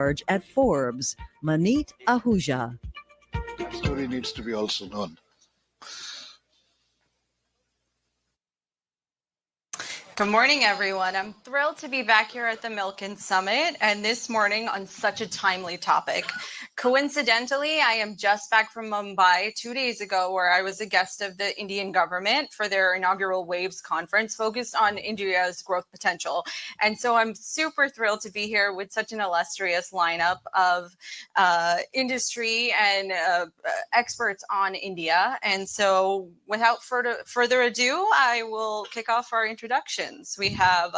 at Forbes, Maneet Ahuja. That story needs to be also known. Good morning, everyone. I'm thrilled to be back here at the Milken Summit, and this morning on such a timely topic. Coincidentally, I am just back from Mumbai 2 days ago, where I was a guest of the Indian government for their inaugural Waves conference focused on India's growth potential. And so I'm super thrilled to be here with such an illustrious lineup of industry and experts on India. And so without further ado, I will kick off our introduction. We have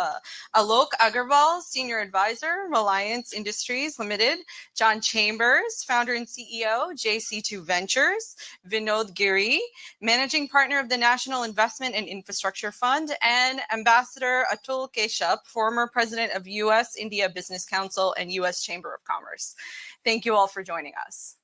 Alok Agarwal, Senior Advisor, Reliance Industries Limited, John Chambers, Founder and CEO, JC2 Ventures, Vinod Giri, Managing Partner of the National Investment and Infrastructure Fund, and Ambassador Atul Keshup, former President of U.S.-India Business Council and U.S. Chamber of Commerce. Thank you all for joining us.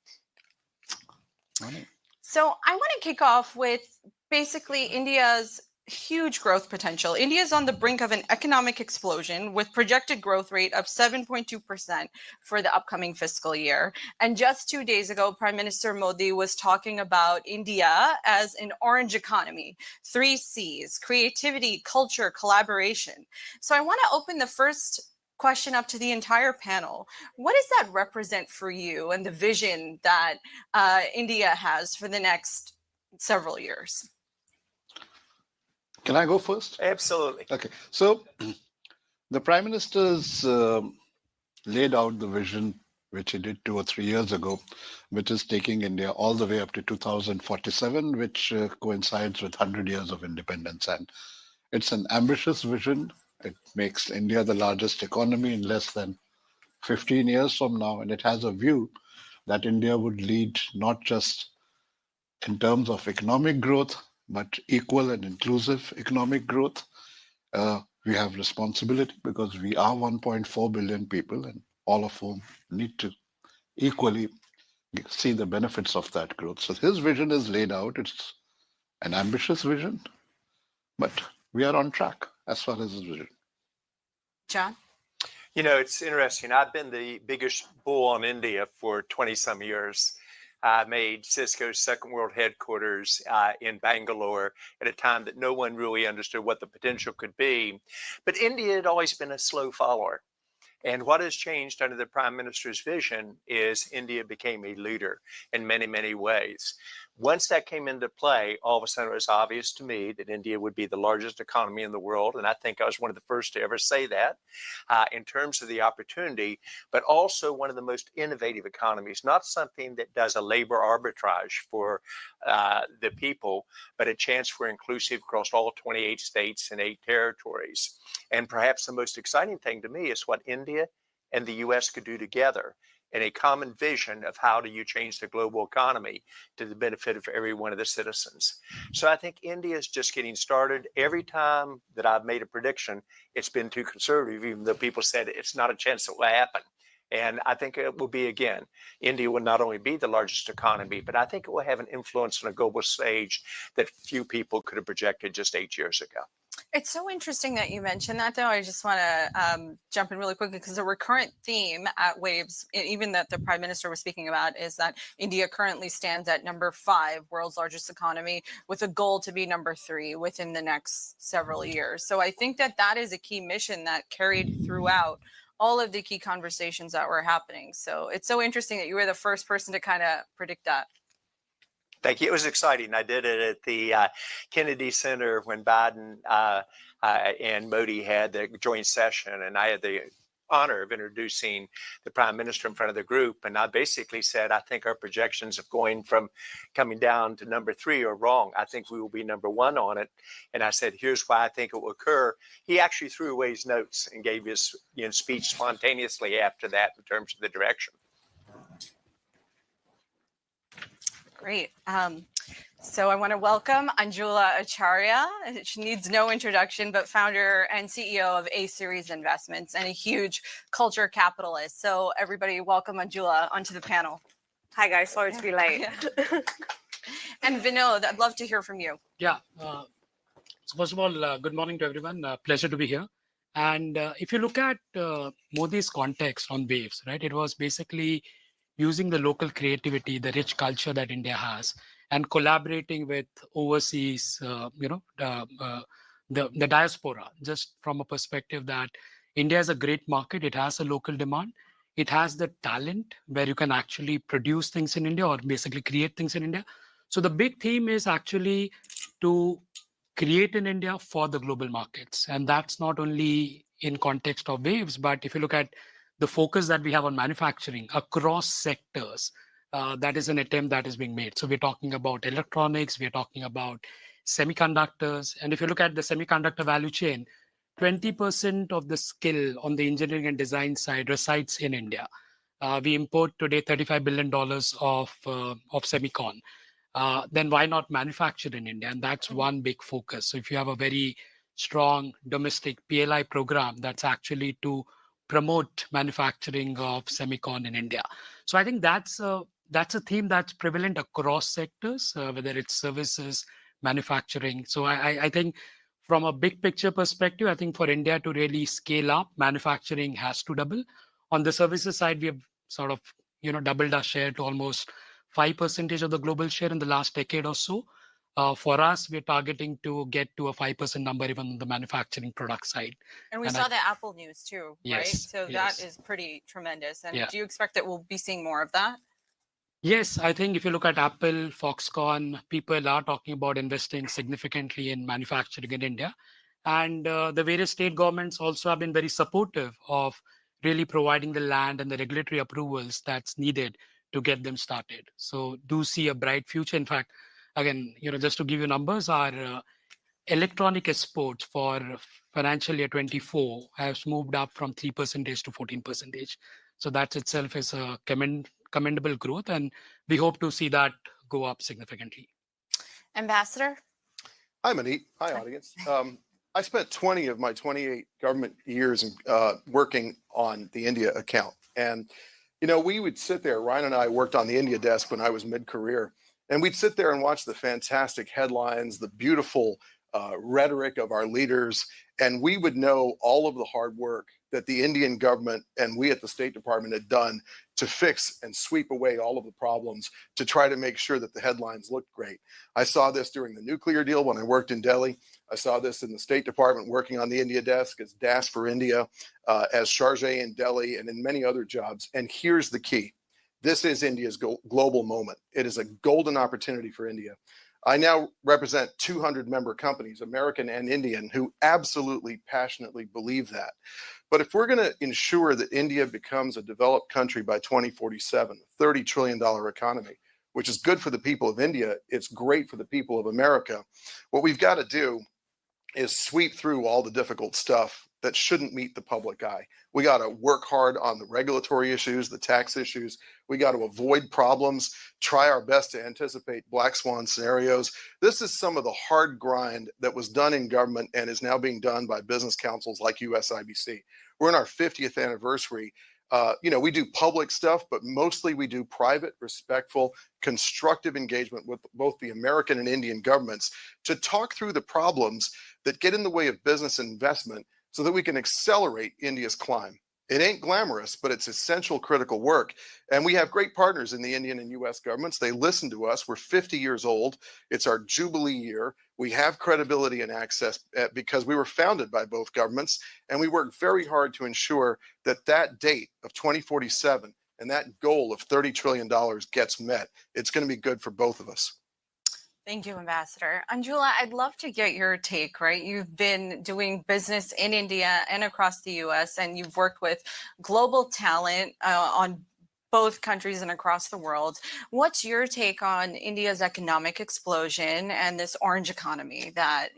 Morning. So I want to kick off with basically India's huge growth potential. India is on the brink of an economic explosion with projected growth rate of 7.2% for the upcoming fiscal year. And just 2 days ago, Prime Minister Modi was talking about India as an orange economy, 3 C's, creativity, culture, collaboration. So I want to open the first question up to the entire panel. What does that represent for you and the vision that India has for the next several years? Can I go first? Absolutely. Okay. So the Prime Minister's laid out the vision, which he did 2 or 3 years ago, which is taking India all the way up to 2047, which coincides with 100 years of independence. And it's an ambitious vision. It makes India the largest economy in less than 15 years from now. And it has a view that India would lead not just in terms of economic growth, but equal and inclusive economic growth. We have responsibility because we are 1.4 billion people, and all of whom need to equally see the benefits of that growth. So his vision is laid out. It's an ambitious vision, but we are on track as far as his vision. John? You know, it's interesting. I've been the biggest bull on India for 20 some years. I made Cisco's second world headquarters in Bangalore at a time that no one really understood what the potential could be. But India had always been a slow follower. And what has changed under the Prime Minister's vision is India became a leader in many, many ways. Once that came into play, all of a sudden it was obvious to me that India would be the largest economy in the world. And I think I was one of the first to ever say that in terms of the opportunity, but also one of the most innovative economies, not something that does a labor arbitrage for the people, but a chance for inclusive across all 28 states and 8 territories. And perhaps the most exciting thing to me is what India and the U.S. could do together in a common vision of how do you change the global economy to the benefit of every one of the citizens. So I think India is just getting started. Every time that I've made a prediction, it's been too conservative, even though people said it's not a chance it will happen. And I think it will be again. India will not only be the largest economy, but I think it will have an influence on a global stage that few people could have projected just 8 years ago. It's so interesting that you mentioned that, though. I just want to jump in really quickly because the recurrent theme at Waves, even that the Prime Minister was speaking about, is that India currently stands at number 5, world's largest economy, with a goal to be number 3 within the next several years. So I think that that is a key mission that carried throughout all of the key conversations that were happening. So it's so interesting that you were the first person to kind of predict that. Thank you. It was exciting. I did it at the Kennedy Center when Biden and Modi had the joint session, and I had the honor of introducing the Prime Minister in front of the group. And I basically said, I think our projections of going from coming down to number 3 are wrong. I think we will be number 1 on it. And I said, here's why I think it will occur. He actually threw away his notes and gave his speech spontaneously after that in terms of the direction. Great. So I want to welcome Anjula Acharya. She needs no introduction, but founder and CEO of A-Series Investments and a huge culture capitalist. So everybody, welcome Anjula onto the panel. Hi guys, sorry to be late. And Vinod, I'd love to hear from you. Yeah. So first of all, good morning to everyone. Pleasure to be here. And if you look at Modi's context on waves, right, it was basically using the local creativity, the rich culture that India has, and collaborating with overseas, the diaspora, just from a perspective that India is a great market. It has a local demand. It has the talent where you can actually produce things in India or basically create things in India. So the big theme is actually to create in India for the global markets. And that's not only in context of waves, but if you look at the focus that we have on manufacturing across sectors, that is an attempt that is being made. So we're talking about electronics, we're talking about semiconductors. And if you look at the semiconductor value chain, 20% of the skill on the engineering and design side resides in India. We import today $35 billion of semicon. Then why not manufacture in India? And that's one big focus. So if you have a very strong domestic PLI program, that's actually to promote manufacturing of semicon in India. So I think that's a theme that's prevalent across sectors, whether it's services, manufacturing. So I think from a big picture perspective, I think for India to really scale up, manufacturing has to double. On the services side, we have sort of doubled our share to almost 5% of the global share in the last decade or so. For us, we're targeting to get to a 5% number even on the manufacturing product side. And we saw the Apple news too, right? Yes, So yes. that is pretty tremendous. And Yeah. do you expect that we'll be seeing more of that? Yes, I think if you look at Apple, Foxconn, people are talking about investing significantly in manufacturing in India. And the various state governments also have been very supportive of really providing the land and the regulatory approvals that's needed to get them started. So do see a bright future. In fact, again, just to give you numbers, our electronic exports for financial year 24 has moved up from 3% to 14%. So that itself is a commendable growth, and we hope to see that go up significantly. Ambassador? Hi, Maneet. Hi, audience. I spent 20 of my 28 government years working on the India account. And, we would sit there, Ryan and I worked on the India desk when I was mid-career, and we'd sit there and watch the fantastic headlines, the beautiful rhetoric of our leaders, and we would know all of the hard work that the Indian government and we at the State Department had done to fix and sweep away all of the problems to try to make sure that the headlines looked great. I saw this during the nuclear deal when I worked in Delhi. I saw this in the State Department working on the India desk as DAS for India, as Chargé in Delhi, and in many other jobs. And here's the key. This is India's global moment. It is a golden opportunity for India. I now represent 200 member companies, American and Indian, who absolutely passionately believe that. But if we're going to ensure that India becomes a developed country by 2047, a $30 trillion economy, which is good for the people of India, it's great for the people of America, what we've got to do is sweep through all the difficult stuff that shouldn't meet the public eye. We got to work hard on the regulatory issues, the tax issues. We got to avoid problems, try our best to anticipate black swan scenarios. This is some of the hard grind that was done in government and is now being done by business councils like USIBC. We're in our 50th anniversary. We do public stuff, but mostly we do private, respectful, constructive engagement with both the American and Indian governments to talk through the problems that get in the way of business investment so that we can accelerate India's climb. It ain't glamorous, but it's essential, critical work. And we have great partners in the Indian and US governments. They listen to us. We're 50 years old. It's our Jubilee year. We have credibility and access because we were founded by both governments. And we work very hard to ensure that that date of 2047 and that goal of $30 trillion gets met. It's going to be good for both of us. Thank you, Ambassador. Anjula, I'd love to get your take, right? You've been doing business in India and across the US, and you've worked with global talent on both countries and across the world. What's your take on India's economic explosion and this orange economy that,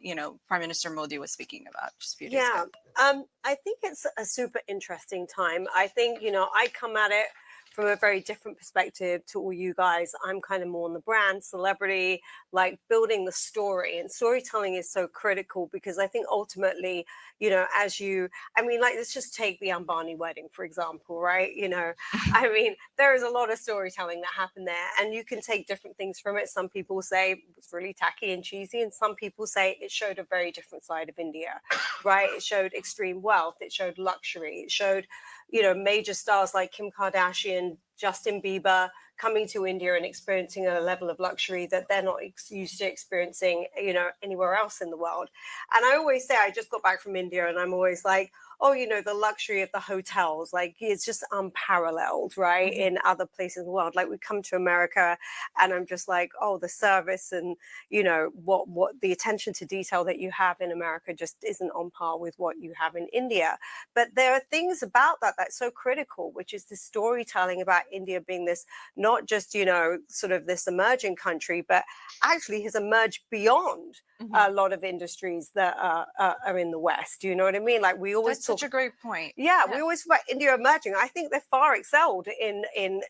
Prime Minister Modi was speaking about just a few days ago? I think it's a super interesting time. I think, I come at it from a very different perspective to all you guys. I'm kind of more on the brand, celebrity, like building the story. And storytelling is so critical because I think ultimately, you know, I mean, like, let's just take the Ambani wedding, for example, right? You know, I mean, there is a lot of storytelling that happened there, and you can take different things from it. Some people say it was really tacky and cheesy, and some people say it showed a very different side of India, right? It showed extreme wealth, it showed luxury, it showed, you know, major stars like Kim Kardashian, Justin Bieber coming to India and experiencing a level of luxury that they're not used to experiencing, you know, anywhere else in the world. And I always say, I just got back from India and I'm always like, oh, you know, the luxury of the hotels, like it's just unparalleled, right? In other places in the world. Like we come to America and I'm just like, oh, the service and, you know, what the attention to detail that you have in America just isn't on par with what you have in India. But there are things about that that's so critical, which is the storytelling about India being this, not just, you know, sort of this emerging country, but actually has emerged beyond a lot of industries that are in the West. Do you know what I mean? Like we always That's such a great point. Yeah, we always talk about India emerging. I think they're far excelled in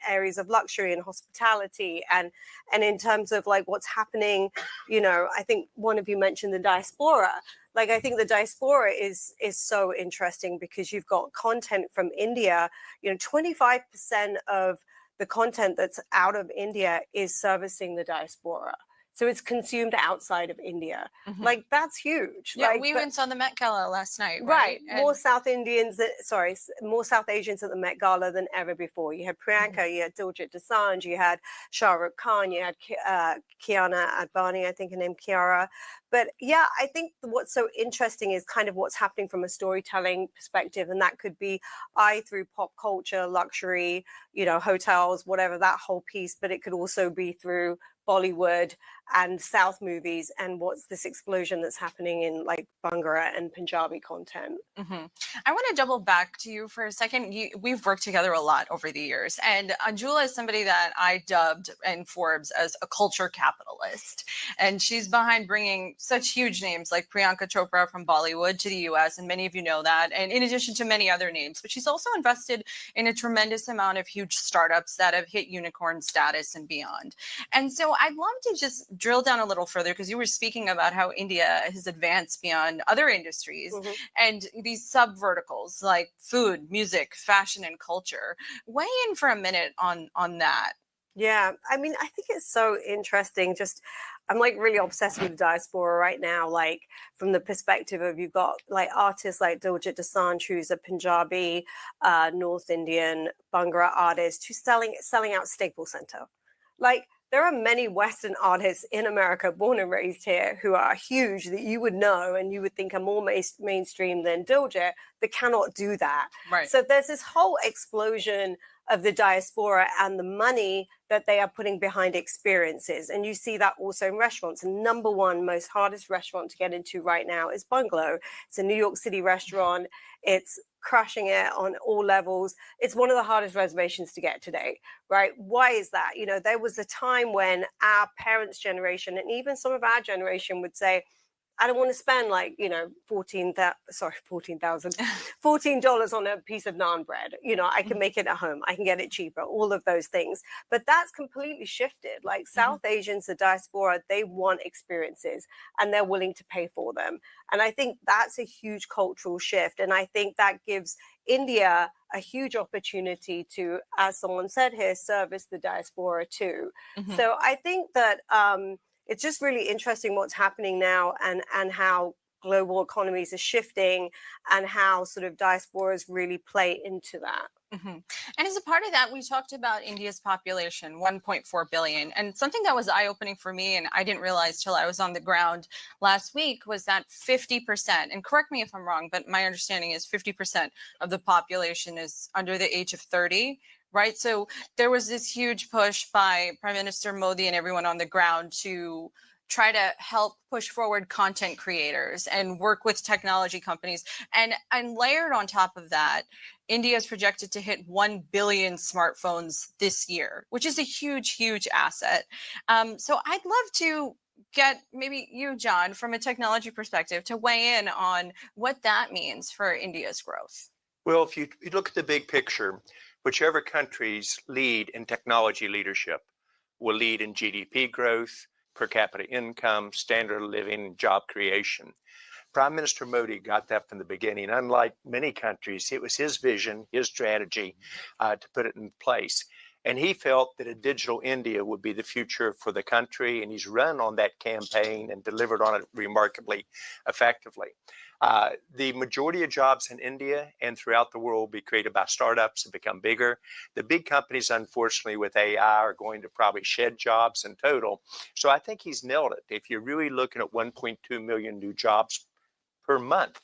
areas of luxury and hospitality and in terms of like what's happening. You know, I think one of you mentioned the diaspora. Like I think the diaspora is so interesting because you've got content from India. You know, 25% of the content that's out of India is servicing the diaspora. So it's consumed outside of India. Like that's huge. Yeah, like, we even saw the Met Gala last night, right? right? More South Indians, more South Asians at the Met Gala than ever before. You had Priyanka, you had Diljit Dosanjh, you had Shah Rukh Khan, you had Kiana Advani, I think her name Kiara. But yeah, I think what's so interesting is kind of what's happening from a storytelling perspective, and that could be through pop culture, luxury, you know, hotels, whatever, that whole piece. But it could also be through Bollywood and South movies and what's this explosion that's happening in like Bhangra and Punjabi content. I want to double back to you for a second. We've worked together a lot over the years, and Anjula is somebody that I dubbed in Forbes as a culture capitalist, and she's behind bringing such huge names like Priyanka Chopra from Bollywood to the US, and many of you know that, and in addition to many other names. But she's also invested in a tremendous amount of huge startups that have hit unicorn status and beyond. And so I'd love to just drill down a little further, because you were speaking about how India has advanced beyond other industries and these sub verticals like food, music, fashion, and culture. Weigh in for a minute on that. Yeah, I mean, I think it's so interesting. Just, I'm like really obsessed with the diaspora right now, like from the perspective of you've got like artists like Diljit Dosanjh, who's a Punjabi, North Indian, Bhangra artist who's selling out Staples Center. Like, there are many Western artists in America, born and raised here, who are huge that you would know and you would think are more mainstream than Diljit, that cannot do that. Right. So there's this whole explosion of the diaspora and the money that they are putting behind experiences. And you see that also in restaurants. And number one, most hardest restaurant to get into right now is Bungalow. It's a New York City restaurant. It's crushing it on all levels. It's one of the hardest reservations to get today, right? Why is that? You know, there was a time when our parents' generation and even some of our generation would say, I don't want to spend like, you know, $14 on a piece of naan bread. You know, I can make it at home. I can get it cheaper, all of those things. But that's completely shifted. Like South Asians, the diaspora, they want experiences and they're willing to pay for them. And I think that's a huge cultural shift. And I think that gives India a huge opportunity to, as someone said here, service the diaspora too. So I think that it's just really interesting what's happening now and how global economies are shifting and how sort of diasporas really play into that. And as a part of that, we talked about India's population, 1.4 billion. And something that was eye-opening for me, and I didn't realize till I was on the ground last week, was that 50%, and correct me if I'm wrong, but my understanding is 50% of the population is under the age of 30. Right. So there was this huge push by Prime Minister Modi and everyone on the ground to try to help push forward content creators and work with technology companies. And layered on top of that, India is projected to hit 1 billion smartphones this year, which is a huge, huge asset. So I'd love to get maybe you, John, from a technology perspective, to weigh in on what that means for India's growth. Well, if you look at the big picture, whichever countries lead in technology leadership will lead in GDP growth, per capita income, standard of living, job creation. Prime Minister Modi got that from the beginning. Unlike many countries, it was his vision, his strategy to put it in place. And he felt that a digital India would be the future for the country, and he's run on that campaign and delivered on it remarkably effectively. The majority of jobs in India and throughout the world will be created by startups and become bigger. The big companies, unfortunately, with AI are going to probably shed jobs in total. So I think he's nailed it. If you're really looking at 1.2 million new jobs per month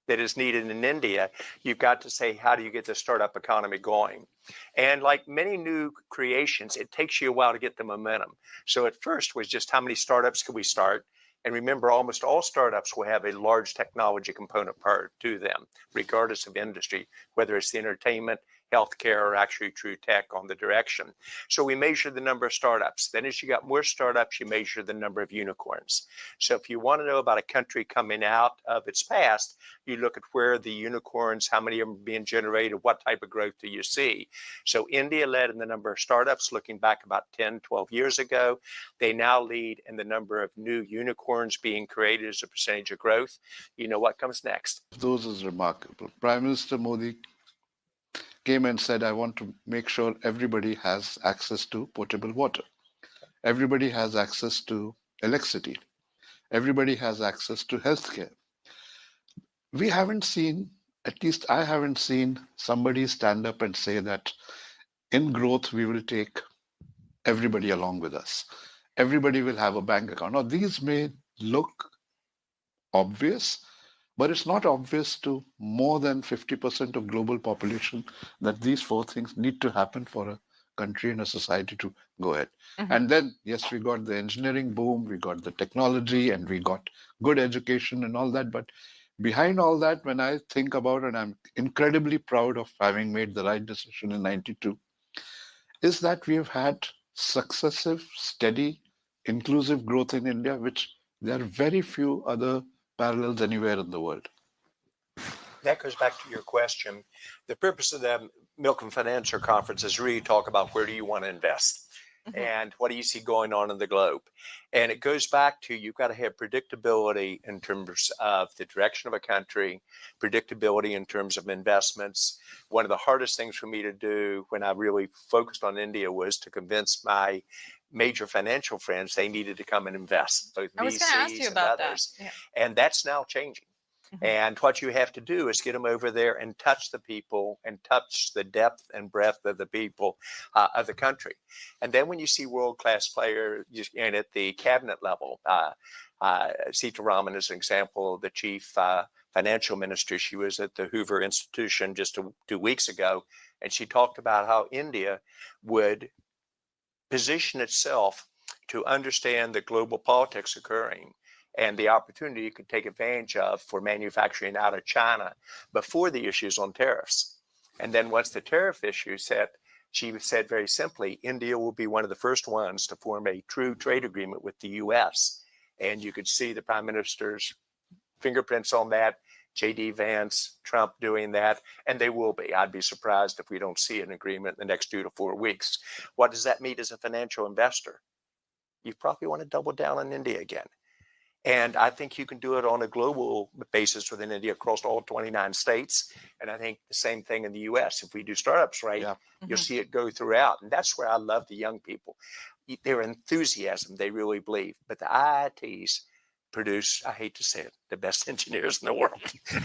that is needed in India, you've got to say, how do you get the startup economy going? And like many new creations, it takes you a while to get the momentum. So at first was just how many startups could we start? And remember, almost all startups will have a large technology component part to them, regardless of industry, whether it's the entertainment, healthcare, or actually true tech on the direction. So we measure the number of startups. Then as you got more startups, you measure the number of unicorns. So if you want to know about a country coming out of its past, you look at where the unicorns, how many of them are being generated, what type of growth do you see? So India led in the number of startups looking back about 10, 12 years ago. They now lead in the number of new unicorns being created as a percentage of growth. You know what comes next? Those is remarkable. Prime Minister Modi came and said, I want to make sure everybody has access to potable water. Everybody has access to electricity. Everybody has access to healthcare. We haven't seen, at least I haven't seen somebody stand up and say that in growth, we will take everybody along with us. Everybody will have a bank account. Now, these may look obvious, but it's not obvious to more than 50% of global population that these four things need to happen for a country and a society to go ahead. And then, yes, we got the engineering boom, we got the technology, and we got good education and all that. But behind all that, when I think about, and I'm incredibly proud of having made the right decision in 92, is that we have had successive, steady, inclusive growth in India, which there are very few other parallels anywhere in the world. That goes back to your question. The purpose of the Milken Financial Conference is really talk about where do you want to invest and what do you see going on in the globe. And it goes back to you've got to have predictability in terms of the direction of a country, predictability in terms of investments. One of the hardest things for me to do when I really focused on India was to convince my major financial friends they needed to come and invest, both I was going to ask VCs you and about others. that. Yeah. And that's now changing. And what you have to do is get them over there and touch the people and touch the depth and breadth of the people of the country. And then when you see world-class players and at the cabinet level, Sitaraman is an example of the chief financial minister. She was at the Hoover Institution just 2 weeks ago, and she talked about how India would position itself to understand the global politics occurring and the opportunity you could take advantage of for manufacturing out of China before the issues on tariffs. And then once the tariff issue set, she said very simply, India will be one of the first ones to form a true trade agreement with the US. And you could see the prime minister's fingerprints on that, J.D. Vance, Trump doing that, and they will be. I'd be surprised if we don't see an agreement in the next 2 to 4 weeks. What does that mean as a financial investor? You probably want to double down on India again. And I think you can do it on a global basis within India across all 29 states. And I think the same thing in the US. If we do startups right, you'll see it go throughout. And that's where I love the young people. Their enthusiasm, they really believe. But the IITs produce, I hate to say it, the best engineers in the world.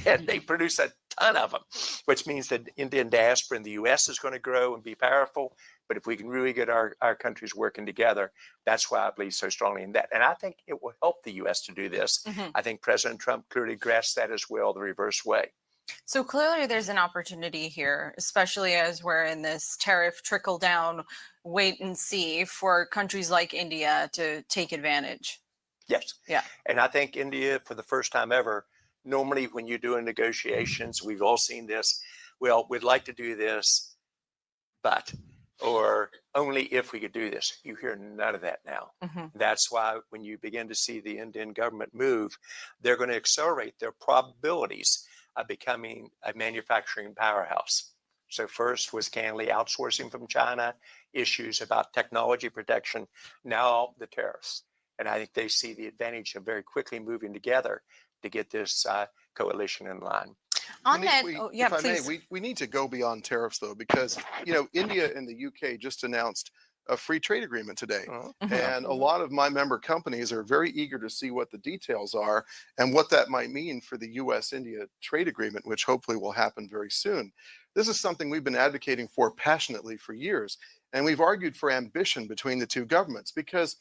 And they produce a ton of them, which means that Indian diaspora in the US is going to grow and be powerful. But if we can really get our countries working together, that's why I believe so strongly in that. And I think it will help the US to do this. I think President Trump clearly grasped that as well, the reverse way. So clearly there's an opportunity here, especially as we're in this tariff trickle down, wait and see for countries like India to take advantage. Yes. Yeah. And I think India, for the first time ever, normally when you're doing negotiations, we've all seen this. Well, we'd like to do this, but, or only if we could do this. You hear none of that now. That's why when you begin to see the Indian government move, they're going to accelerate their probabilities of becoming a manufacturing powerhouse. So first was candidly outsourcing from China, issues about technology protection, now the tariffs. And I think they see the advantage of very quickly moving together to get this coalition in line. On Maneet, that, if I please. may, we need to go beyond tariffs though, because India and the UK just announced a free trade agreement today. And a lot of my member companies are very eager to see what the details are and what that might mean for the US-India trade agreement, which hopefully will happen very soon. This is something we've been advocating for passionately for years. And we've argued for ambition between the two governments because,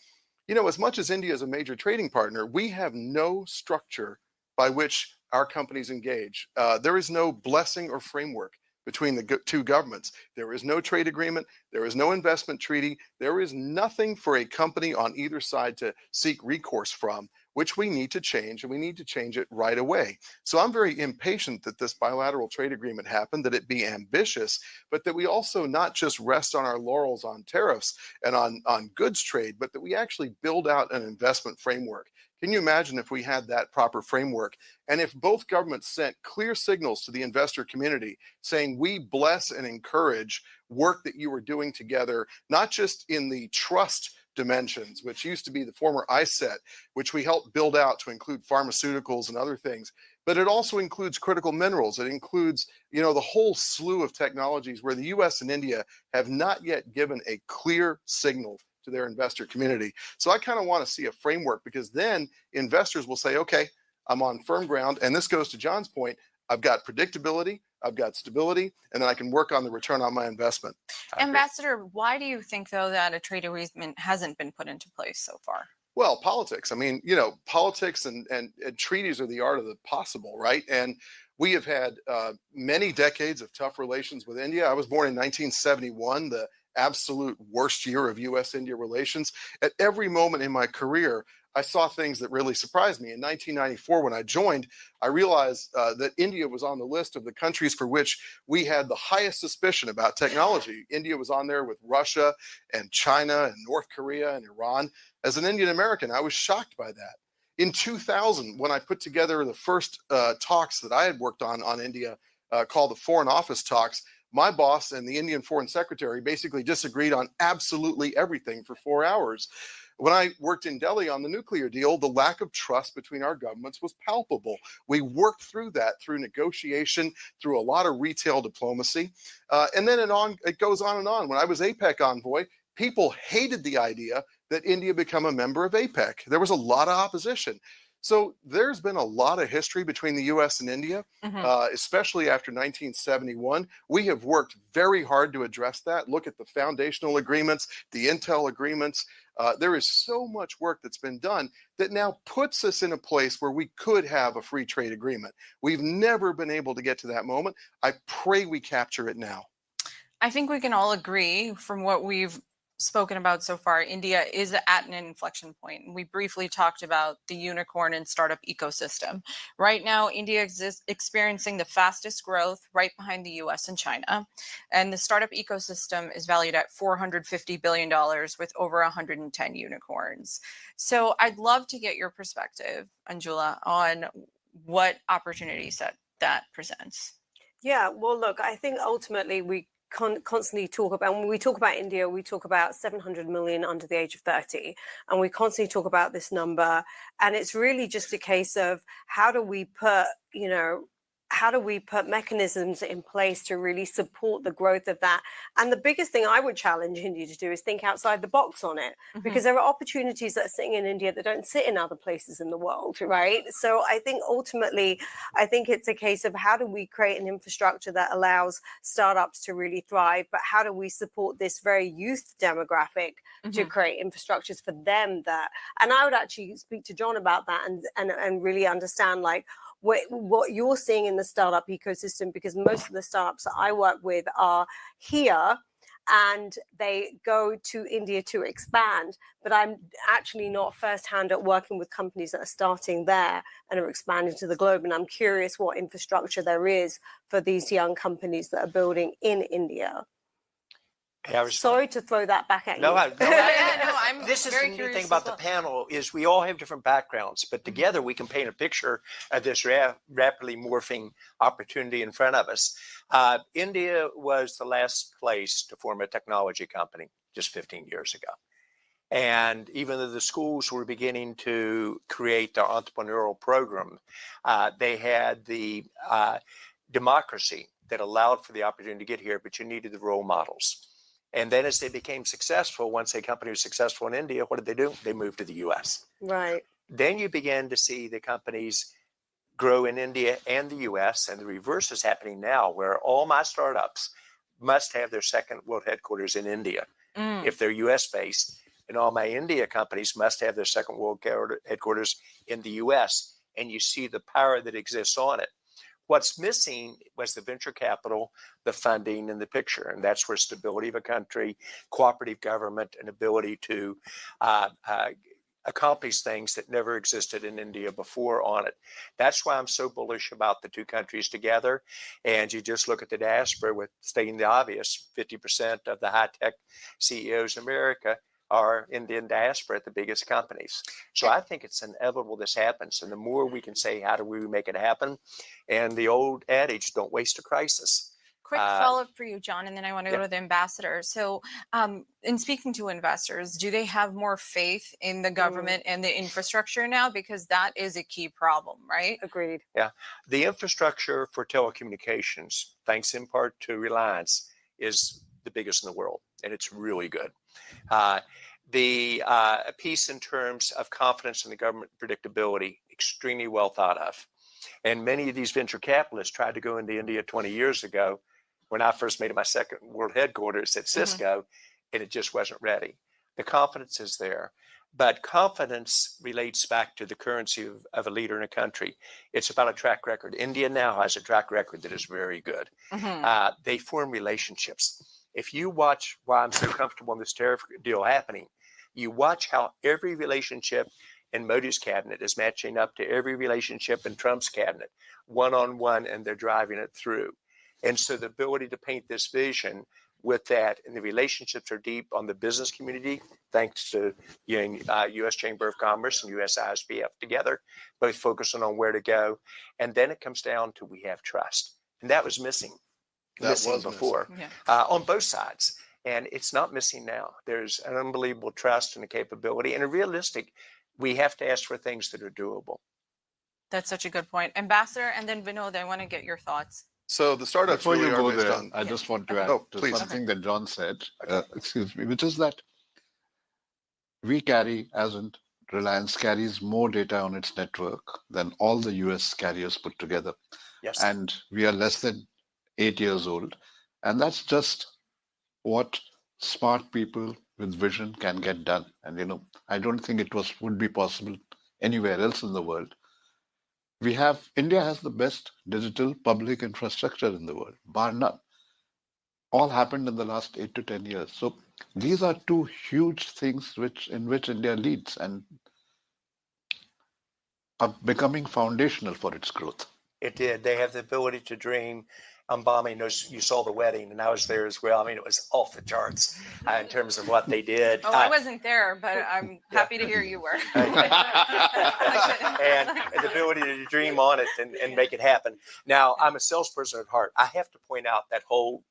as much as India is a major trading partner, we have no structure by which our companies engage. There is no blessing or framework between the two governments. There is no trade agreement. There is no investment treaty. There is nothing for a company on either side to seek recourse from, which we need to change, and we need to change it right away. So I'm very impatient that this bilateral trade agreement happened, that it be ambitious, but that we also not just rest on our laurels on tariffs and on goods trade, but that we actually build out an investment framework. Can you imagine if we had that proper framework and if both governments sent clear signals to the investor community saying we bless and encourage work that you are doing together, not just in the trust dimensions, which used to be the former ICET, which we helped build out to include pharmaceuticals and other things, but it also includes critical minerals. It includes, the whole slew of technologies where the US and India have not yet given a clear signal to their investor community. So I kind of want to see a framework, because then investors will say, okay, I'm on firm ground. And this goes to John's point. I've got predictability, I've got stability, and then I can work on the return on my investment. Ambassador, why do you think, though, that a trade agreement hasn't been put into place so far? Well, politics. I mean, politics and treaties are the art of the possible, right? And we have had many decades of tough relations with India. I was born in 1971, the absolute worst year of US-India relations. At every moment in my career, I saw things that really surprised me. In 1994, when I joined, I realized that India was on the list of the countries for which we had the highest suspicion about technology. India was on there with Russia and China and North Korea and Iran. As an Indian American, I was shocked by that. In 2000, when I put together the first talks that I had worked on India, called the Foreign Office Talks, my boss and the Indian Foreign Secretary basically disagreed on absolutely everything for 4 hours. When I worked in Delhi on the nuclear deal, the lack of trust between our governments was palpable. We worked through that through negotiation, through a lot of retail diplomacy. And then it goes on and on. When I was APEC envoy, people hated the idea that India become a member of APEC. There was a lot of opposition. So there's been a lot of history between the US and India, especially after 1971. We have worked very hard to address that. Look at the foundational agreements, the Intel agreements. There is so much work that's been done that now puts us in a place where we could have a free trade agreement. We've never been able to get to that moment. I pray we capture it now. I think we can all agree from what we've spoken about so far, India is at an inflection point. We briefly talked about the unicorn and startup ecosystem. Right now, India is experiencing the fastest growth right behind the US and China. And the startup ecosystem is valued at $450 billion with over 110 unicorns. So I'd love to get your perspective, Anjula, on what opportunities that presents. Yeah, well, look, I think ultimately we constantly talk about, when we talk about India, we talk about 700 million under the age of 30, and we constantly talk about this number, and it's really just a case of how do we put mechanisms in place to really support the growth of that. And the biggest thing I would challenge India to do is think outside the box on it, because there are opportunities that are sitting in India that don't sit in other places in the world, right? So I think ultimately, it's a case of how do we create an infrastructure that allows startups to really thrive, but how do we support this very youth demographic to create infrastructures for them that, and I would actually speak to John about that and really understand what you're seeing in the startup ecosystem, because most of the startups that I work with are here and they go to India to expand, but I'm actually not firsthand at working with companies that are starting there and are expanding to the globe. And I'm curious what infrastructure there is for these young companies that are building in India. Yeah, I was- Sorry to throw that back at No, you. I'm this is very the new curious thing as about well. the panel is we all have different backgrounds, but together we can paint a picture of this rapidly morphing opportunity in front of us. India was the last place to form a technology company just 15 years ago. And even though the schools were beginning to create their entrepreneurial program, they had the democracy that allowed for the opportunity to get here, but you needed the role models. And then as they became successful, once a company was successful in India, what did they do? They moved to the US. Right. Then you began to see the companies grow in India and the US, and the reverse is happening now, where all my startups must have their second world headquarters in India if they're US based, and all my India companies must have their second world headquarters in the US. And you see the power that exists on it. What's missing was the venture capital, the funding, and the picture. And that's where stability of a country, cooperative government, and ability to accomplish things that never existed in India before on it. That's why I'm so bullish about the two countries together. And you just look at the diaspora with stating the obvious, 50% of the high-tech CEOs in America are Indian diaspora at the biggest companies. So I think it's inevitable this happens. And the more we can say, how do we make it happen? And the old adage, don't waste a crisis. Quick follow-up for you, John, and then I want to yeah. go to the ambassador. So in speaking to investors, do they have more faith in the government and the infrastructure now? Because that is a key problem, right? Agreed. Yeah. The infrastructure for telecommunications, thanks in part to Reliance, is the biggest in the world, and it's really good. The piece in terms of confidence in the government predictability, extremely well thought of. And many of these venture capitalists tried to go into India 20 years ago when I first made it my second world headquarters at Cisco, and it just wasn't ready. The confidence is there. But confidence relates back to the currency of a leader in a country. It's about a track record. India now has a track record that is very good. They form relationships. If you watch why I'm so comfortable in this tariff deal happening, you watch how every relationship in Modi's cabinet is matching up to every relationship in Trump's cabinet, one-on-one, and they're driving it through. And so the ability to paint this vision with that, and the relationships are deep on the business community, thanks to U.S. Chamber of Commerce and U.S. ISBF together, both focusing on where to go. And then it comes down to we have trust. And that was missing. Before on both sides. And it's not missing now. There's an unbelievable trust and a capability and a realistic, we have to ask for things that are doable. That's such a good point. Ambassador, and then Vinod, I want to get your thoughts. So the startups Before really you are go based there, on. I just want to add to please. something that John said, excuse me, which is that we carry, as in Reliance carries more data on its network than all the US carriers put together. Yes. And we are less than 8 years old. And that's just what smart people with vision can get done. And, I don't think it would be possible anywhere else in the world. India has the best digital public infrastructure in the world, bar none. All happened in the last 8 to 10 years. So these are two huge things in which India leads and are becoming foundational for its growth. It did. They have the ability to dream. Ambami, you saw the wedding, and I was there as well. I mean, it was off the charts in terms of what they did. Oh, I wasn't there, but I'm happy to hear you were. And the ability to dream on it and make it happen. Now, I'm a salesperson at heart. I have to point out that whole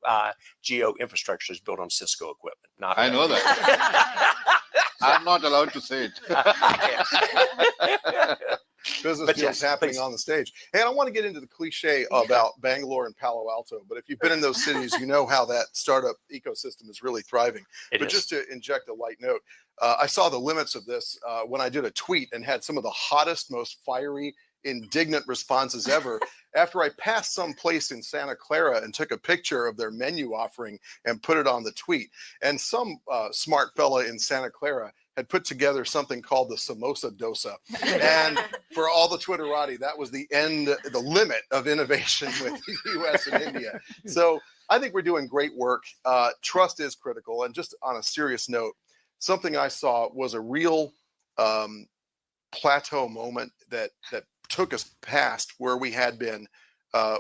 geo infrastructure is built on Cisco equipment. I know that. I'm not allowed to say it. Business But deals yes, happening please. on the stage. Hey, I don't want to get into the cliche about Bangalore and Palo Alto, but if you've been in those cities, you know how that startup ecosystem is really thriving. But just to inject a light note, I saw the limits of this when I did a tweet and had some of the hottest, most fiery, indignant responses ever after I passed some place in Santa Clara and took a picture of their menu offering and put it on the tweet. And some smart fella in Santa Clara had put together something called the samosa dosa. And for all the Twitterati, that was the limit of innovation with the US and India. So I think we're doing great work. Trust is critical. And just on a serious note, something I saw was a real plateau moment that took us past where we had been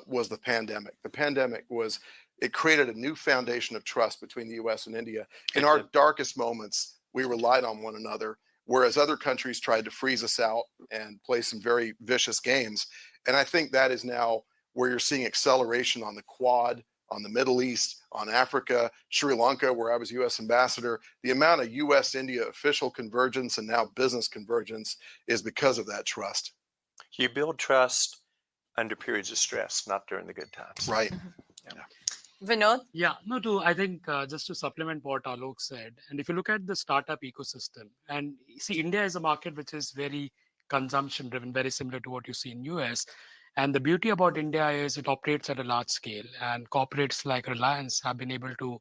was the pandemic. The pandemic was it created a new foundation of trust between the US and India. In our darkest moments, we relied on one another, whereas other countries tried to freeze us out and play some very vicious games. And I think that is now where you're seeing acceleration on the Quad, on the Middle East, on Africa, Sri Lanka, where I was US ambassador. The amount of US-India official convergence and now business convergence is because of that trust. You build trust under periods of stress, not during the good times. Right. Vinod? Yeah, no, I think just to supplement what Alok said, and if you look at the startup ecosystem, and see, India is a market which is very consumption driven, very similar to what you see in US. And the beauty about India is it operates at a large scale, and corporates like Reliance have been able to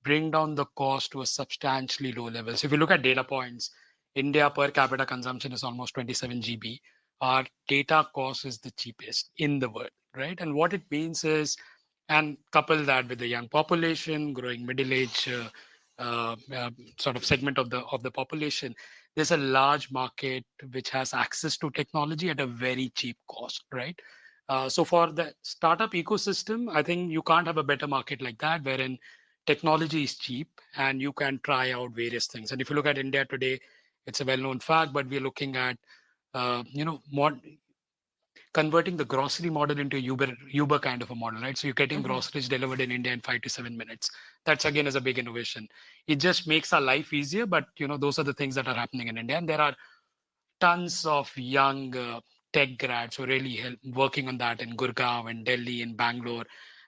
bring down the cost to a substantially low level. So if you look at data points, India per capita consumption is almost 27 GB. Our data cost is the cheapest in the world, right? And what it means is, and couple that with the young population, growing middle age sort of segment of the population, there's a large market which has access to technology at a very cheap cost, right? So for the startup ecosystem, I think you can't have a better market like that, wherein technology is cheap and you can try out various things. And if you look at India today, it's a well-known fact, but we're looking at converting the grocery model into Uber kind of a model, right? So you're getting groceries delivered in India in 5 to 7 minutes. That's again is a big innovation. It just makes our life easier, but those are the things that are happening in India. And there are tons of young tech grads who really working on that in Gurgaon and Delhi and Bangalore.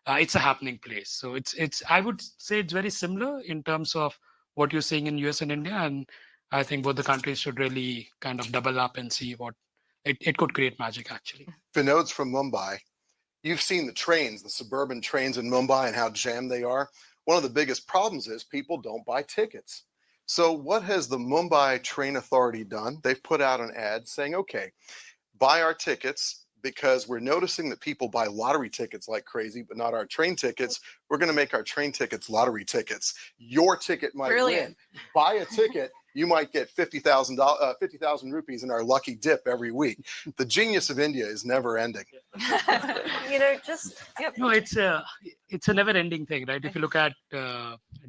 It's a happening place. So it's I would say it's very similar in terms of what you're seeing in US and India. And I think both the countries should really kind of double up and see what it could create magic, actually. Vinod's from Mumbai. You've seen the trains, the suburban trains in Mumbai and how jammed they are. One of the biggest problems is people don't buy tickets. So what has the Mumbai Train Authority done? They've put out an ad saying, okay, buy our tickets because we're noticing that people buy lottery tickets like crazy, but not our train tickets. We're going to make our train tickets lottery tickets. Your ticket might win. Buy a ticket. You might get 50,000 rupees in our lucky dip every week. The genius of India is never ending. No, it's a never-ending thing, right? If you look at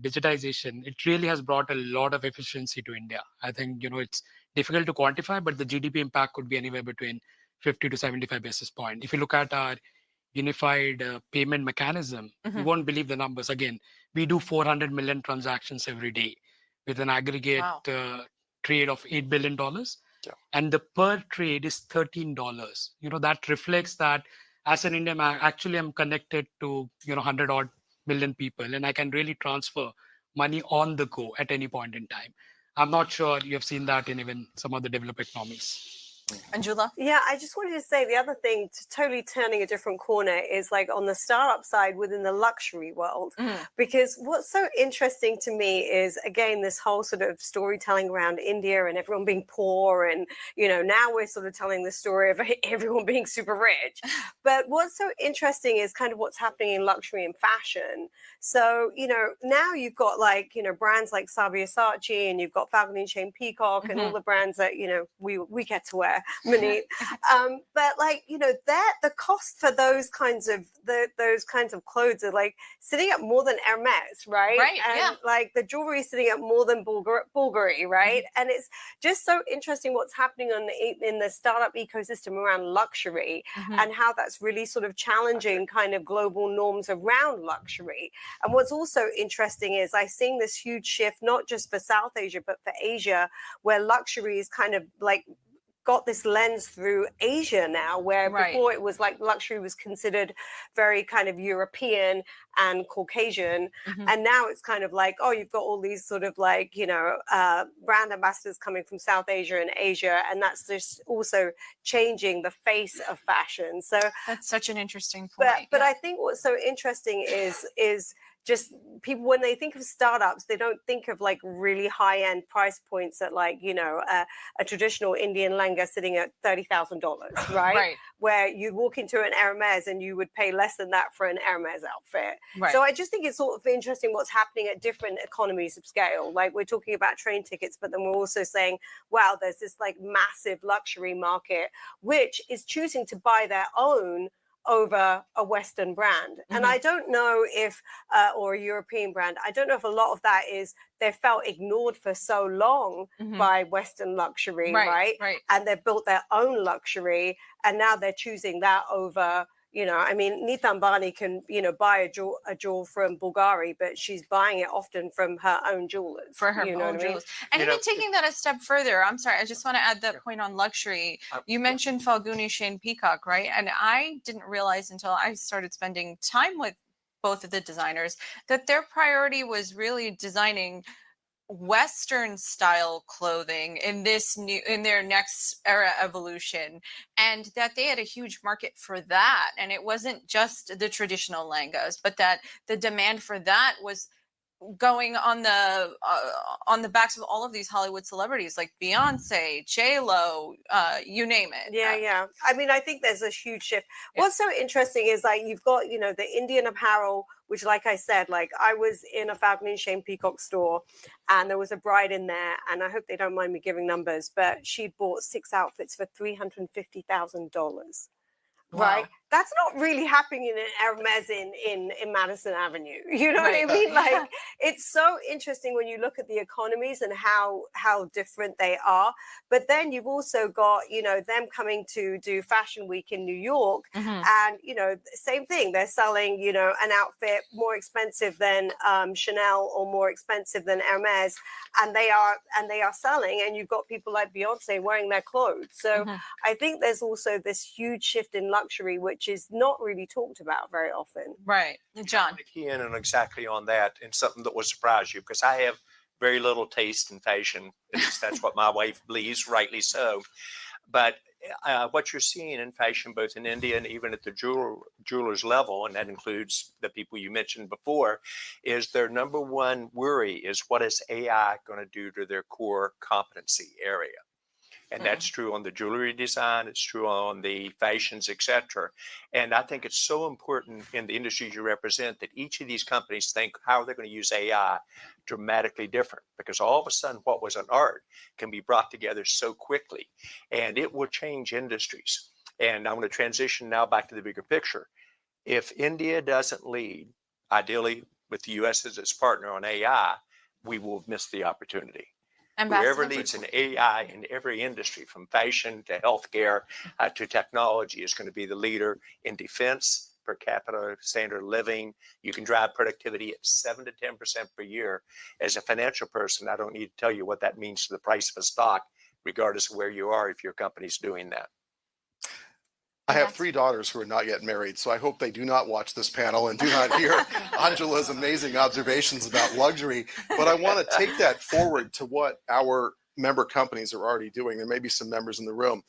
digitization, it really has brought a lot of efficiency to India. I think it's difficult to quantify, but the GDP impact could be anywhere between 50 to 75 basis points. If you look at our unified payment mechanism, you won't believe the numbers. Again, we do 400 million transactions every day, with an aggregate trade of $8 billion. Yeah. And the per trade is $13. That reflects that as an Indian, I'm connected to 100 odd million people, and I can really transfer money on the go at any point in time. I'm not sure you have seen that in even some of the developed economies. Anjula? Yeah, I just wanted to say the other thing, totally turning a different corner, is like on the startup side within the luxury world. Because what's so interesting to me is, again, this whole sort of storytelling around India and everyone being poor. And, now we're sort of telling the story of everyone being super rich. But what's so interesting is kind of what's happening in luxury and fashion. So, now you've got brands like Sabyasachi, and you've got Falcon & Chain Peacock and all the brands that, we get to wear. Maneet, but the cost for those kinds of clothes are like sitting at more than Hermes, right? Right. And the jewelry is sitting at more than Bulgari, right? And it's just so interesting what's happening in the startup ecosystem around luxury and how that's really sort of challenging kind of global norms around luxury. And what's also interesting is I'm seeing this huge shift, not just for South Asia, but for Asia, where luxury is kind of got this lens through Asia now, where before it was like luxury was considered very kind of European and Caucasian. And now it's kind of like, you've got all these sort of brand ambassadors coming from South Asia and Asia. And that's just also changing the face of fashion. So that's such an interesting point. But I think what's so interesting is just people, when they think of startups, they don't think of really high-end price points at a traditional Indian lehenga sitting at $30,000, right? Right. Where you walk into an Hermes and you would pay less than that for an Hermes outfit. Right. So I just think it's sort of interesting what's happening at different economies of scale. Like we're talking about train tickets, but then we're also saying, wow, there's this massive luxury market, which is choosing to buy their own over a Western brand. And I don't know if, or a European brand, I don't know if a lot of that is they felt ignored for so long by Western luxury, right? And they've built their own luxury, and now they're choosing that over, you know, I mean, Neeta Ambani can, you know, buy a jewel from Bulgari, but she's buying it often from her own jewelers. For her you know own what I mean? jewelers. And even taking that a step further, I'm sorry, I just want to add that point on luxury. You mentioned Falguni Shane Peacock, right? And I didn't realize until I started spending time with both of the designers that their priority was really designing Western style clothing in their next era evolution, and that they had a huge market for that. And it wasn't just the traditional langas, but that the demand for that was going on the backs of all of these Hollywood celebrities like Beyonce, J-Lo, you name it. Yeah. I mean, I think there's a huge shift. What's so interesting is like you've got, you know, the Indian apparel, which, like I said, like I was in a Falcon Shane Peacock store and there was a bride in there, and I hope they don't mind me giving numbers, but she bought 6 outfits for $350,000. Right, that's not really happening in an Hermes in Madison Avenue. You know what I mean? Like, it's so interesting when you look at the economies and how different they are. But then you've also got, you know, them coming to do Fashion Week in New York, and you know, same thing. They're selling, you know, an outfit more expensive than Chanel or more expensive than Hermes, and they are selling. And you've got people like Beyonce wearing their clothes. So I think there's also this huge shift in luxury, which is not really talked about very often. Right. John. I'm key in on exactly on that, and something that will surprise you, because I have very little taste in fashion. At least that's what my wife believes, rightly so. But what you're seeing in fashion, both in India and even at the jeweler's level, and that includes the people you mentioned before, is their number one worry is what is AI going to do to their core competency area. And that's true on the jewelry design, it's true on the fashions, etc. And I think it's so important in the industries you represent that each of these companies think how they're going to use AI dramatically different, because all of a sudden what was an art can be brought together so quickly, and it will change industries. And I'm going to transition now back to the bigger picture. If India doesn't lead, ideally with the US as its partner on AI, we will miss the opportunity. Whoever leads in AI in every industry, from fashion to healthcare to technology, is going to be the leader in defense, per capita standard of living. You can drive productivity at 7 to 10% per year. As a financial person, I don't need to tell you what that means to the price of a stock, regardless of where you are, if your company's doing that. I have 3 daughters who are not yet married, so I hope they do not watch this panel and do not hear Angela's amazing observations about luxury. But I want to take that forward to what our member companies are already doing. There may be some members in the room.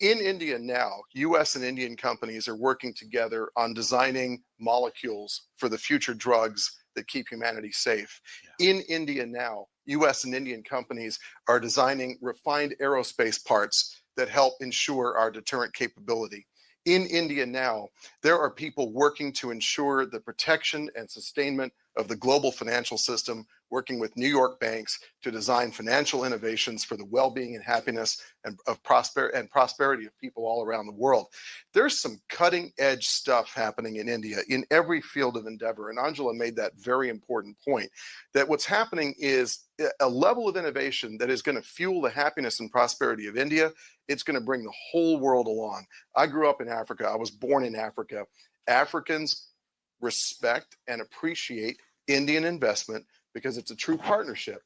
In India now, US and Indian companies are working together on designing molecules for the future drugs that keep humanity safe. In India now, US and Indian companies are designing refined aerospace parts that help ensure our deterrent capability. In India now, there are people working to ensure the protection and sustainment of the global financial system, working with New York banks to design financial innovations for the well-being and happiness and prosperity of people all around the world. There's some cutting-edge stuff happening in India in every field of endeavor, and Angela made that very important point, that what's happening is a level of innovation that is going to fuel the happiness and prosperity of India. It's going to bring the whole world along. I grew up in Africa. I was born in Africa. Africans respect and appreciate Indian investment because it's a true partnership.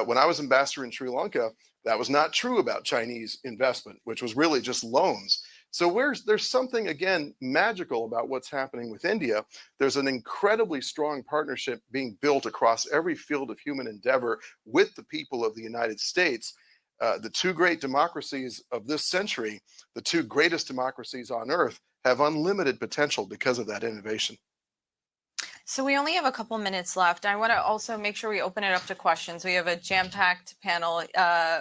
When I was ambassador in Sri Lanka, that was not true about Chinese investment, which was really just loans. So there's something, again, magical about what's happening with India. There's an incredibly strong partnership being built across every field of human endeavor with the people of the United States. The 2 great democracies of this century, the 2 greatest democracies on earth, have unlimited potential because of that innovation. So we only have a couple minutes left. I want to also make sure we open it up to questions. We have a jam-packed panel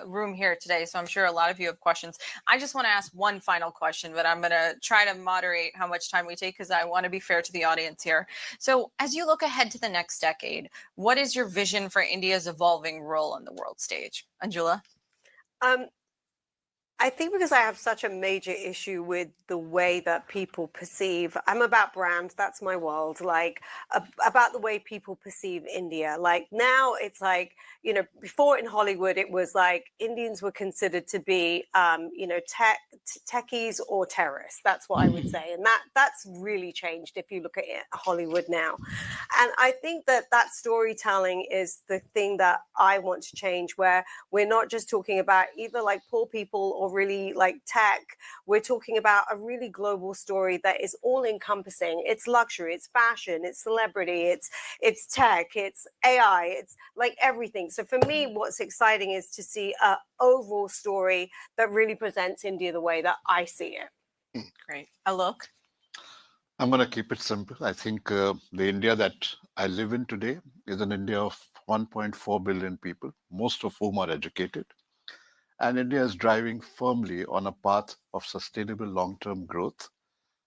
room here today, so I'm sure a lot of you have questions. I just want to ask one final question, but I'm going to try to moderate how much time we take because I want to be fair to the audience here. So as you look ahead to the next decade, what is your vision for India's evolving role on the world stage? Anjula? I think because I have such a major issue with the way that people perceive, I'm about brand, that's my world, like about the way people perceive India. Like now it's like, you know, before in Hollywood, it was like Indians were considered to be, you know, techies or terrorists. That's what I would say. And that's really changed if you look at it, Hollywood now. And I think that storytelling is the thing that I want to change, where we're not just talking about either like poor people or really like tech. We're talking about a really global story that is all encompassing. It's luxury, it's fashion, it's celebrity, it's tech, it's AI, it's like everything. So for me, what's exciting is to see an overall story that really presents India the way that I see it. Great. A look. I'm going to keep it simple. I think the India that I live in today is an India of 1.4 billion people, most of whom are educated. And India is driving firmly on a path of sustainable long-term growth.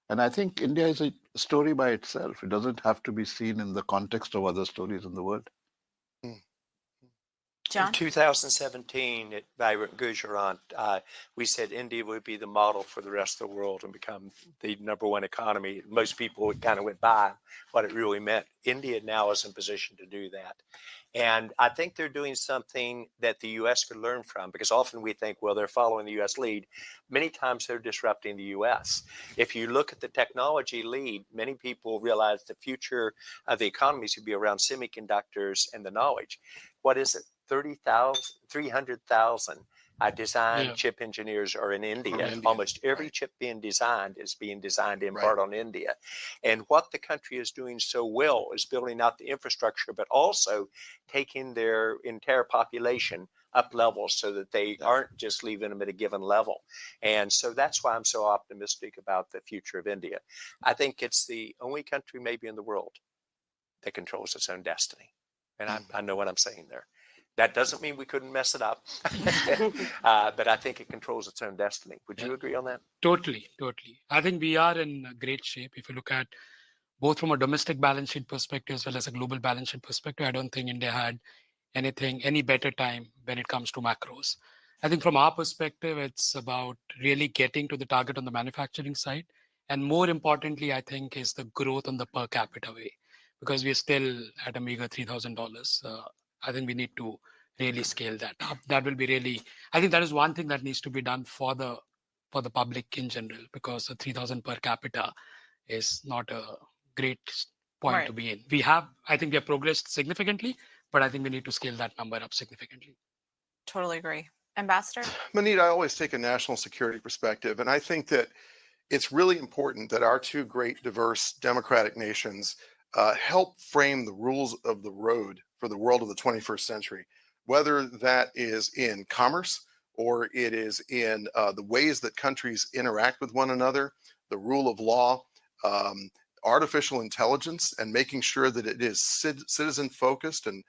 And I think India is a story by itself. It doesn't have to be seen in the context of other stories in the world. John? In 2017 at Vibrant Gujarat, we said India would be the model for the rest of the world and become the #1 economy. Most people kind of went by what it really meant. India now is in position to do that. And I think they're doing something that the U.S. could learn from, because often we think, well, they're following the U.S. lead. Many times they're disrupting the U.S. If you look at the technology lead, many people realize the future of the economy should be around semiconductors and the knowledge. What is it? 300,000 design chip engineers are in India. Almost every chip being designed is being designed in part on India. And what the country is doing so well is building out the infrastructure, but also taking their entire population up levels so that they aren't just leaving them at a given level. And so that's why I'm so optimistic about the future of India. I think it's the only country maybe in the world that controls its own destiny. And I know what I'm saying there. That doesn't mean we couldn't mess it up, but I think it controls its own destiny. Would you agree on that? Totally. I think we are in great shape. If you look at both from a domestic balance sheet perspective as well as a global balance sheet perspective, I don't think India had any better time when it comes to macros. I think from our perspective, it's about really getting to the target on the manufacturing side. And more importantly, I think, is the growth on the per capita way, because we're still at a meager $3,000. I think we need to really scale that up. That will be really, I think that is one thing that needs to be done for the public in general, because the 3,000 per capita is not a great point to be in. I think we have progressed significantly, but I think we need to scale that number up significantly. Totally agree. Ambassador? Maneet, I always take a national security perspective, and I think that it's really important that our two great, diverse, democratic nations help frame the rules of the road for the world of the 21st century, whether that is in commerce or it is in the ways that countries interact with one another, the rule of law, artificial intelligence, and making sure that it is citizen focused and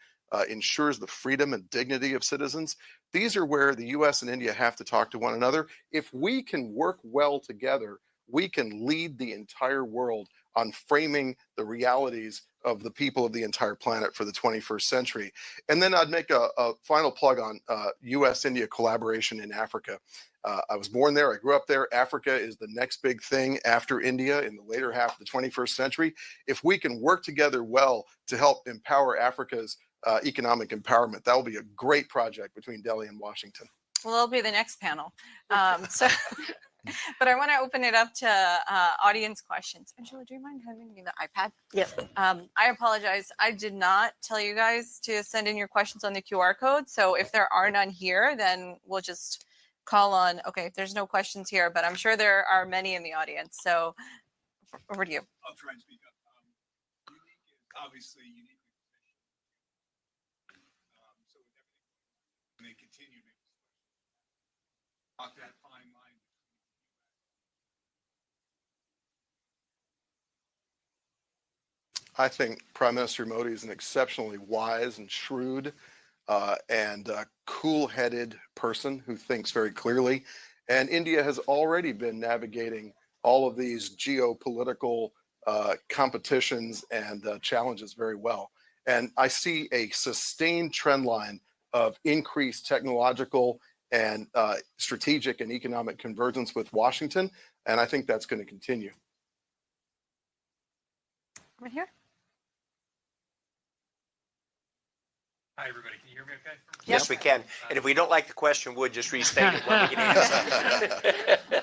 ensures the freedom and dignity of citizens. These are where the US and India have to talk to one another. If we can work well together, we can lead the entire world on framing the realities of the people of the entire planet for the 21st century. And then I'd make a final plug on US-India collaboration in Africa. I was born there, I grew up there. Africa is the next big thing after India in the later half of the 21st century. If we can work together well to help empower Africa's economic empowerment, that will be a great project between Delhi and Washington. Well, it'll be the next panel. But I want to open it up to audience questions. Angela, do you mind handing me the iPad? Yes. I apologize. I did not tell you guys to send in your questions on the QR code. So if there are none here, then we'll just call on, okay, there's no questions here, but I'm sure there are many in the audience. So over to you. I'll try and speak up. Unique is obviously uniquely positioned. So with everything, they continue to make this walk that fine line. I think Prime Minister Modi is an exceptionally wise and shrewd and cool-headed person who thinks very clearly. And India has already been navigating all of these geopolitical competitions and challenges very well. And I see a sustained trend line of increased technological and strategic and economic convergence with Washington. And I think that's going to continue. Over here. Hi, everybody. Can you hear me okay? Yes, we can. And if we don't like the question, we'll just restate it when we get answer.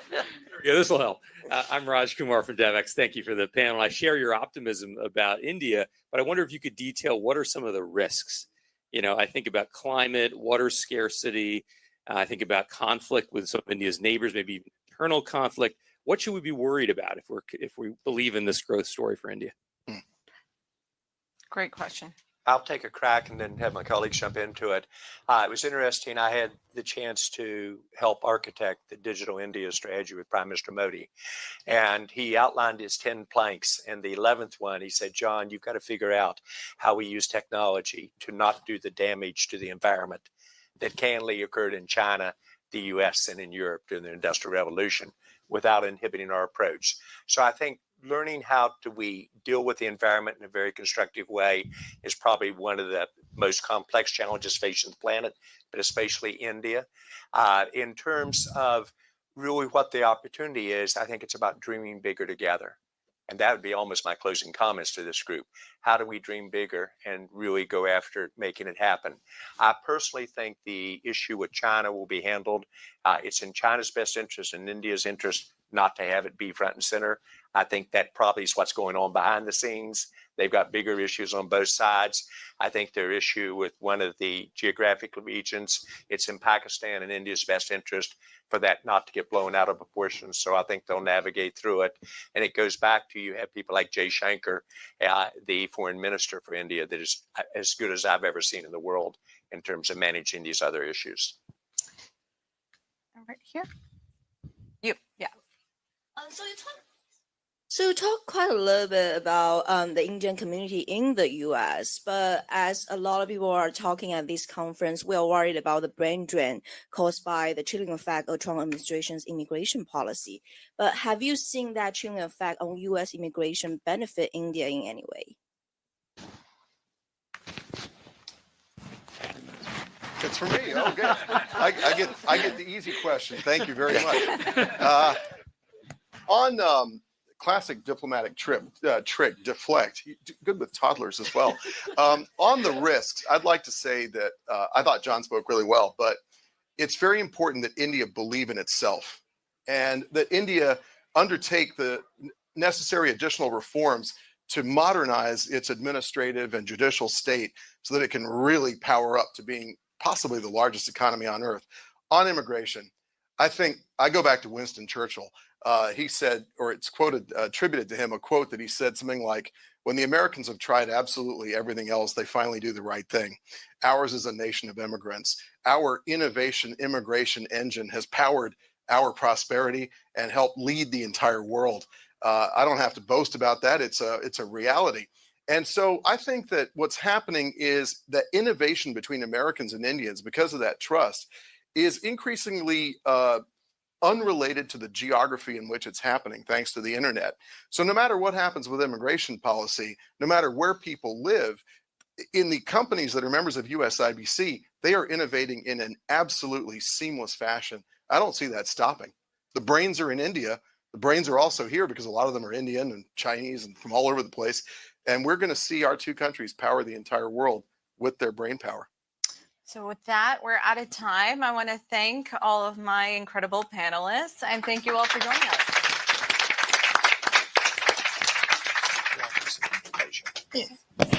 Yeah, this will help. I'm Raj Kumar from DevX. Thank you for the panel. I share your optimism about India, but I wonder if you could detail what are some of the risks. You know, I think about climate, water scarcity. I think about conflict with some of India's neighbors, maybe even internal conflict. What should we be worried about if we believe in this growth story for India? Great question. I'll take a crack and then have my colleagues jump into it. It was interesting. I had the chance to help architect the Digital India strategy with Prime Minister Modi. And he outlined his 10 planks. And the 11th one, he said, John, you've got to figure out how we use technology to not do the damage to the environment that cannily occurred in China, the US, and in Europe during the Industrial Revolution without inhibiting our approach. So I think learning how do we deal with the environment in a very constructive way is probably one of the most complex challenges facing the planet, but especially India. In terms of really what the opportunity is, I think it's about dreaming bigger together. And that would be almost my closing comments to this group. How do we dream bigger and really go after making it happen? I personally think the issue with China will be handled. It's in China's best interest and India's interest not to have it be front and center. I think that probably is what's going on behind the scenes. They've got bigger issues on both sides. I think their issue with one of the geographic regions, it's in Pakistan and India's best interest for that not to get blown out of proportion. So I think they'll navigate through it. And it goes back to you have people like Jay Shankar, the foreign minister for India, that is as good as I've ever seen in the world in terms of managing these other issues. Right here. You, yeah. So you talk quite a little bit about the Indian community in the US, but as a lot of people are talking at this conference, we are worried about the brain drain caused by the chilling effect of Trump administration's immigration policy. But have you seen that chilling effect on US immigration benefit India in any way? It's for me. Oh, good. I get the easy question. Thank you very much. On classic diplomatic trick, deflect. Good with toddlers as well. On the risks, I'd like to say that I thought John spoke really well, but it's very important that India believe in itself and that India undertake the necessary additional reforms to modernize its administrative and judicial state so that it can really power up to being possibly the largest economy on earth. On immigration, I think I go back to Winston Churchill. He said, or it's quoted, attributed to him, a quote that he said something like, when the Americans have tried absolutely everything else, they finally do the right thing. Ours is a nation of immigrants. Our innovation immigration engine has powered our prosperity and helped lead the entire world. I don't have to boast about that. It's a reality. And so I think that what's happening is that innovation between Americans and Indians, because of that trust, is increasingly unrelated to the geography in which it's happening, thanks to the internet. So no matter what happens with immigration policy, no matter where people live, in the companies that are members of USIBC, they are innovating in an absolutely seamless fashion. I don't see that stopping. The brains are in India. The brains are also here because a lot of them are Indian and Chinese and from all over the place. And we're going to see our two countries power the entire world with their brain power. So with that, we're out of time. I want to thank all of my incredible panelists and thank you all for joining us. Yeah.